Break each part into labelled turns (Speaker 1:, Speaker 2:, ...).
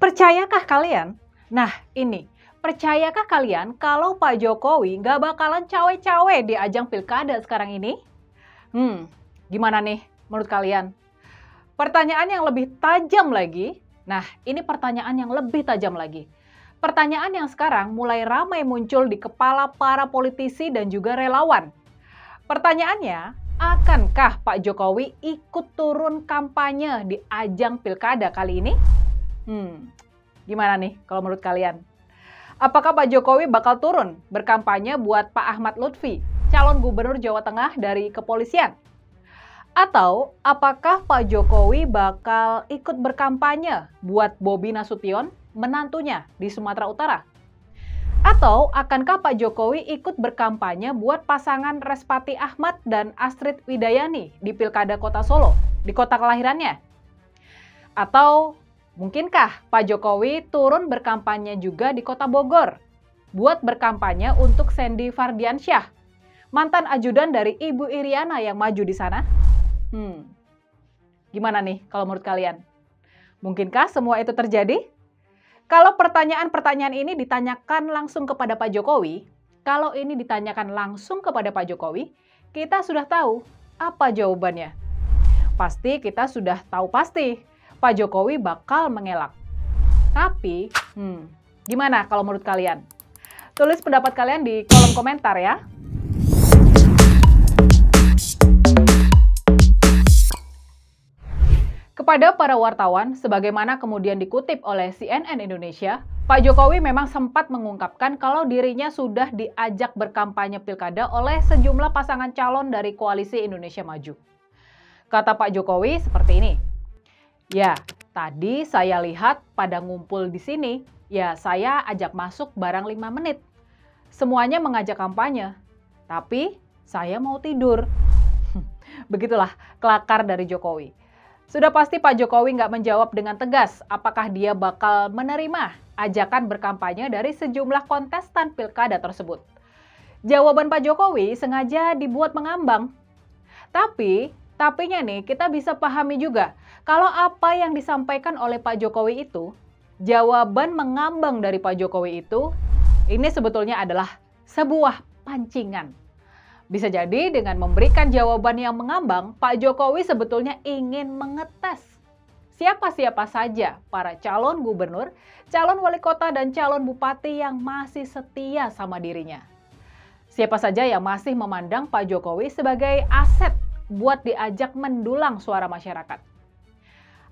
Speaker 1: Percayakah kalian? Nah ini, percayakah kalian kalau Pak Jokowi nggak bakalan cawe-cawe di ajang pilkada sekarang ini? Gimana nih menurut kalian? Pertanyaan yang lebih tajam lagi, nah ini pertanyaan yang lebih tajam lagi. Pertanyaan yang sekarang mulai ramai muncul di kepala para politisi dan juga relawan. Pertanyaannya, akankah Pak Jokowi ikut turun kampanye di ajang pilkada kali ini? Gimana nih kalau menurut kalian? Apakah Pak Jokowi bakal turun berkampanye buat Pak Ahmad Lutfi, calon gubernur Jawa Tengah dari kepolisian? Atau apakah Pak Jokowi bakal ikut berkampanye buat Bobi Nasution, menantunya di Sumatera Utara? Atau akankah Pak Jokowi ikut berkampanye buat pasangan Respati Ahmad dan Astrid Widayani di Pilkada Kota Solo, di kota kelahirannya? Atau mungkinkah Pak Jokowi turun berkampanye juga di Kota Bogor, buat berkampanye untuk Sandy Fardiansyah, mantan ajudan dari Ibu Iriana yang maju di sana? Gimana nih kalau menurut kalian? Mungkinkah semua itu terjadi? Kalau pertanyaan-pertanyaan ini ditanyakan langsung kepada Pak Jokowi, kita sudah tahu apa jawabannya. Pasti kita sudah tahu pasti Pak Jokowi bakal mengelak. Tapi, gimana kalau menurut kalian? Tulis pendapat kalian di kolom komentar ya. Kepada para wartawan, sebagaimana kemudian dikutip oleh CNN Indonesia, Pak Jokowi memang sempat mengungkapkan kalau dirinya sudah diajak berkampanye pilkada oleh sejumlah pasangan calon dari Koalisi Indonesia Maju. Kata Pak Jokowi seperti ini, "Ya, tadi saya lihat pada ngumpul di sini, ya saya ajak masuk barang 5 menit. Semuanya mengajak kampanye, tapi saya mau tidur." Begitulah kelakar dari Jokowi. Sudah pasti Pak Jokowi nggak menjawab dengan tegas apakah dia bakal menerima ajakan berkampanye dari sejumlah kontestan pilkada tersebut. Jawaban Pak Jokowi sengaja dibuat mengambang. Tapinya nih kita bisa pahami juga kalau apa yang disampaikan oleh Pak Jokowi itu, jawaban mengambang dari Pak Jokowi itu, ini sebetulnya adalah sebuah pancingan. Bisa jadi dengan memberikan jawaban yang mengambang, Pak Jokowi sebetulnya ingin mengetes siapa-siapa saja para calon gubernur, calon wali kota, dan calon bupati yang masih setia sama dirinya. Siapa saja yang masih memandang Pak Jokowi sebagai aset buat diajak mendulang suara masyarakat.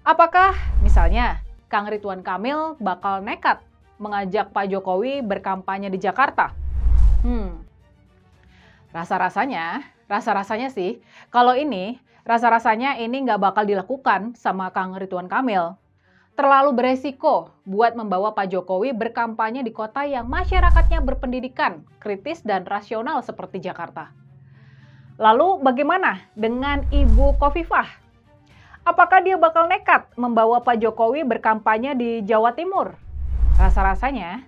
Speaker 1: Apakah misalnya Kang Ridwan Kamil bakal nekat mengajak Pak Jokowi berkampanye di Jakarta? Rasa-rasanya sih, rasa-rasanya ini nggak bakal dilakukan sama Kang Ridwan Kamil. Terlalu beresiko buat membawa Pak Jokowi berkampanye di kota yang masyarakatnya berpendidikan, kritis, dan rasional seperti Jakarta. Lalu bagaimana dengan Ibu Khofifah? Apakah dia bakal nekat membawa Pak Jokowi berkampanye di Jawa Timur? Rasa-rasanya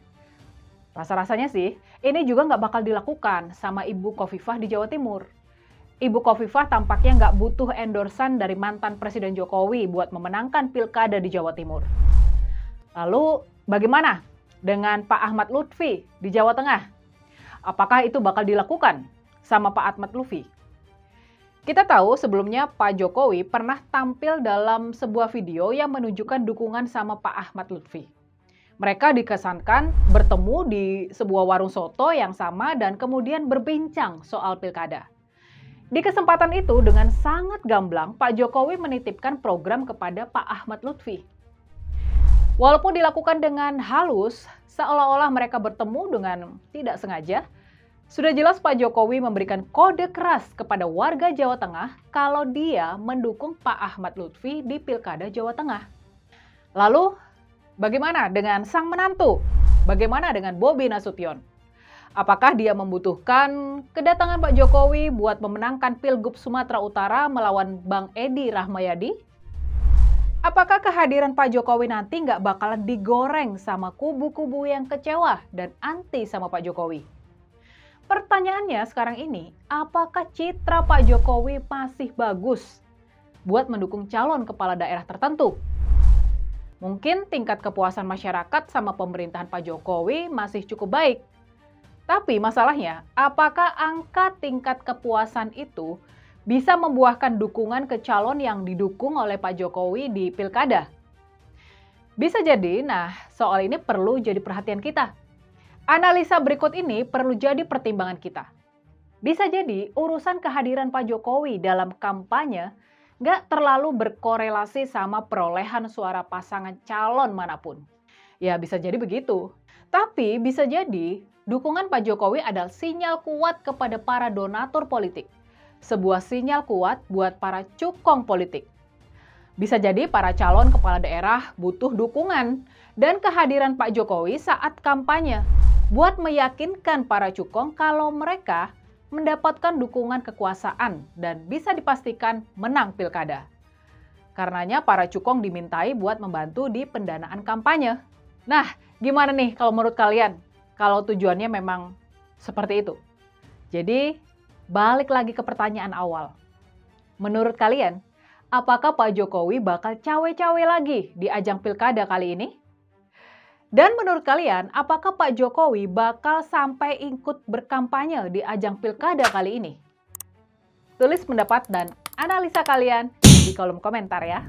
Speaker 1: sih, ini juga nggak bakal dilakukan sama Ibu Khofifah di Jawa Timur. Ibu Khofifah tampaknya nggak butuh endorsan dari mantan Presiden Jokowi buat memenangkan pilkada di Jawa Timur. Lalu bagaimana dengan Pak Ahmad Lutfi di Jawa Tengah? Apakah itu bakal dilakukan sama Pak Ahmad Lutfi? Kita tahu sebelumnya Pak Jokowi pernah tampil dalam sebuah video yang menunjukkan dukungan sama Pak Ahmad Lutfi. Mereka dikesankan bertemu di sebuah warung soto yang sama dan kemudian berbincang soal pilkada. Di kesempatan itu dengan sangat gamblang Pak Jokowi menitipkan program kepada Pak Ahmad Lutfi. Walaupun dilakukan dengan halus, seolah-olah mereka bertemu dengan tidak sengaja, sudah jelas Pak Jokowi memberikan kode keras kepada warga Jawa Tengah kalau dia mendukung Pak Ahmad Lutfi di Pilkada Jawa Tengah. Lalu, bagaimana dengan sang menantu? Bagaimana dengan Bobi Nasution? Apakah dia membutuhkan kedatangan Pak Jokowi buat memenangkan Pilgub Sumatera Utara melawan Bang Edi Rahmayadi? Apakah kehadiran Pak Jokowi nanti nggak bakalan digoreng sama kubu-kubu yang kecewa dan anti sama Pak Jokowi? Pertanyaannya sekarang ini, apakah citra Pak Jokowi masih bagus buat mendukung calon kepala daerah tertentu? Mungkin tingkat kepuasan masyarakat sama pemerintahan Pak Jokowi masih cukup baik. Tapi masalahnya, apakah angka tingkat kepuasan itu bisa membuahkan dukungan ke calon yang didukung oleh Pak Jokowi di pilkada? Bisa jadi, soal ini perlu jadi perhatian kita. Analisa berikut ini perlu jadi pertimbangan kita. Bisa jadi urusan kehadiran Pak Jokowi dalam kampanye nggak terlalu berkorelasi sama perolehan suara pasangan calon manapun. Ya bisa jadi begitu. Tapi bisa jadi dukungan Pak Jokowi adalah sinyal kuat kepada para donatur politik. Sebuah sinyal kuat buat para cukong politik. Bisa jadi para calon kepala daerah butuh dukungan dan kehadiran Pak Jokowi saat kampanye buat meyakinkan para cukong kalau mereka mendapatkan dukungan kekuasaan dan bisa dipastikan menang pilkada. Karenanya para cukong dimintai buat membantu di pendanaan kampanye. Nah, gimana nih kalau menurut kalian? Kalau tujuannya memang seperti itu. Jadi, balik lagi ke pertanyaan awal. Menurut kalian, apakah Pak Jokowi bakal cawe-cawe lagi di ajang pilkada kali ini? Dan menurut kalian, apakah Pak Jokowi bakal sampai ikut berkampanye di ajang pilkada kali ini? Tulis pendapat dan analisa kalian di kolom komentar ya.